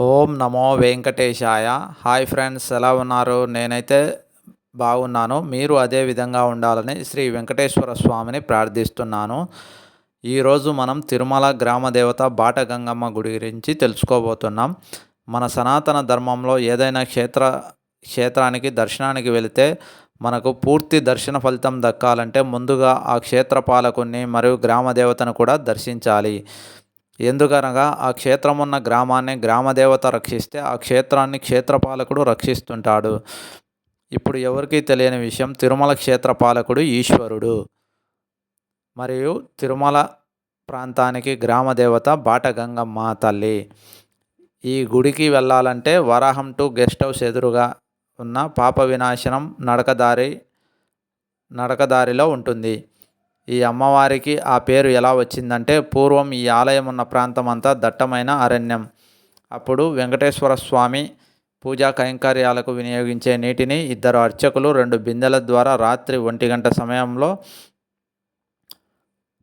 ఓం నమో వెంకటేశాయ. Hi friends, ఎలా ఉన్నారు? నేనైతే బాగున్నాను. మీరు అదే విధంగా ఉండాలని శ్రీ వెంకటేశ్వర స్వామిని ప్రార్థిస్తున్నాను. ఈరోజు మనం తిరుమల గ్రామదేవత బాట గంగమ్మ గుడి గురించి తెలుసుకోబోతున్నాం. మన సనాతన ధర్మంలో ఏదైనా క్షేత్రానికి దర్శనానికి వెళితే మనకు పూర్తి దర్శన ఫలితం దక్కాలంటే ముందుగా ఆ క్షేత్ర పాలకుని మరియు గ్రామదేవతను కూడా దర్శించాలి. ఎందుకనగా ఆ క్షేత్రమున్న గ్రామాన్ని గ్రామదేవత రక్షిస్తే ఆ క్షేత్రాన్ని క్షేత్రపాలకుడు రక్షిస్తుంటాడు. ఇప్పుడు ఎవరికీ తెలియని విషయం, తిరుమల క్షేత్రపాలకుడు ఈశ్వరుడు. మరియు తిరుమల ప్రాంతానికి గ్రామదేవత బాట గంగమ్మ తల్లి. ఈ గుడికి వెళ్ళాలంటే వరాహం టు గెస్ట్ హౌస్ ఎదురుగా ఉన్న పాప వినాశనం నడకదారిలో ఉంటుంది. ఈ అమ్మవారికి ఆ పేరు ఎలా వచ్చిందంటే, పూర్వం ఈ ఆలయం ఉన్న ప్రాంతం అంతా దట్టమైన అరణ్యం. అప్పుడు వెంకటేశ్వర స్వామి పూజా కైంకర్యాలకు వినియోగించే నీటిని ఇద్దరు అర్చకులు 2 బిందెల ద్వారా రాత్రి 1 గంట సమయంలో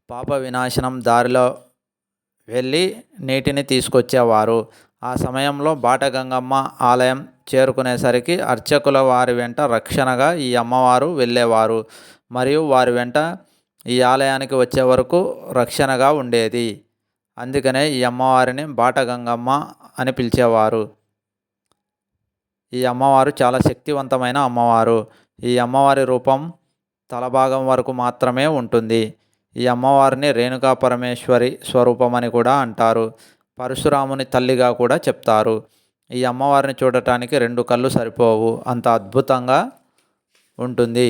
పాప వినాశనం దారిలో వెళ్ళి నీటిని తీసుకొచ్చేవారు. ఆ సమయంలో బాట గంగమ్మ ఆలయం చేరుకునేసరికి అర్చకుల వారి వెంట రక్షణగా ఈ అమ్మవారు వెళ్ళేవారు మరియు వారి వెంట ఈ ఆలయానికి వచ్చే వరకు రక్షణగా ఉండేది. అందుకనే ఈ అమ్మవారిని బాట గంగమ్మ అని పిలిచేవారు. ఈ అమ్మవారు చాలా శక్తివంతమైన అమ్మవారు. ఈ అమ్మవారి రూపం తలభాగం వరకు మాత్రమే ఉంటుంది. ఈ అమ్మవారిని రేణుకా పరమేశ్వరి స్వరూపం అని కూడా అంటారు. పరశురాముని తల్లిగా కూడా చెప్తారు. ఈ అమ్మవారిని చూడటానికి 2 కళ్ళు సరిపోవు, అంత అద్భుతంగా ఉంటుంది.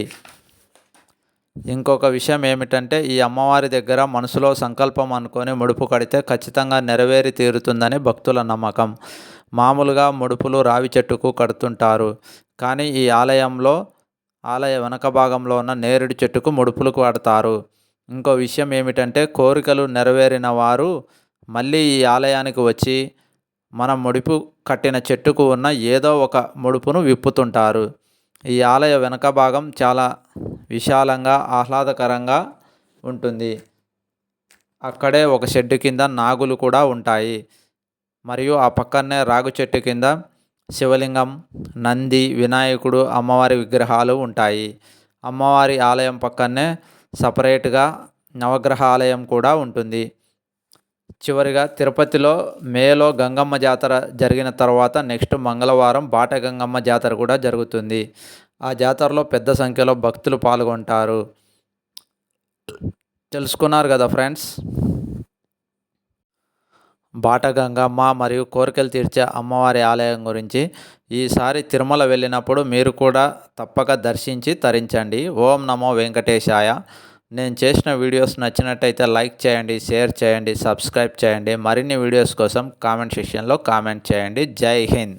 ఇంకొక విషయం ఏమిటంటే, ఈ అమ్మవారి దగ్గర మనసులో సంకల్పం అనుకొని ముడుపు కడితే ఖచ్చితంగా నెరవేరి తీరుతుందని భక్తుల నమ్మకం. మామూలుగా ముడుపులు రావి చెట్టుకు కడుతుంటారు, కానీ ఈ ఆలయ వెనక భాగంలో ఉన్న నేరేడు చెట్టుకు ముడుపులు కడతారు. ఇంకో విషయం ఏమిటంటే, కోరికలు నెరవేరిన వారు మళ్ళీ ఈ ఆలయానికి వచ్చి మనం ముడుపు కట్టిన చెట్టుకు ఉన్న ఏదో ఒక ముడుపును విప్పుతుంటారు. ఈ ఆలయ వెనక భాగం చాలా విశాలంగా ఆహ్లాదకరంగా ఉంటుంది. అక్కడే ఒక షెడ్డు కింద నాగులు కూడా ఉంటాయి. మరియు ఆ పక్కనే రాగు చెట్టు కింద శివలింగం, నంది, వినాయకుడు, అమ్మవారి విగ్రహాలు ఉంటాయి. అమ్మవారి ఆలయం పక్కనే సపరేట్గా నవగ్రహ ఆలయం కూడా ఉంటుంది. చివరిగా తిరుపతిలో మేలో గంగమ్మ జాతర జరిగిన తర్వాత నెక్స్ట్ మంగళవారం బాట గంగమ్మ జాతర కూడా జరుగుతుంది. ఆ జాతరలో పెద్ద సంఖ్యలో భక్తులు పాల్గొంటారు. తెలుసుకున్నారు కదా ఫ్రెండ్స్, బాట గంగమ్మ మరియు కోరికలు తీర్చే అమ్మవారి ఆలయం గురించి. ఈసారి తిరుమల వెళ్ళినప్పుడు మీరు కూడా తప్పక దర్శించి తరించండి. ఓం నమో వెంకటేశాయ. నేను చేసిన వీడియోస్ నచ్చినట్టయితే లైక్ చేయండి, షేర్ చేయండి, సబ్స్క్రైబ్ చేయండి. మరిన్ని వీడియోస్ కోసం కామెంట్ సెక్షన్లో కామెంట్ చేయండి. జై హింద్.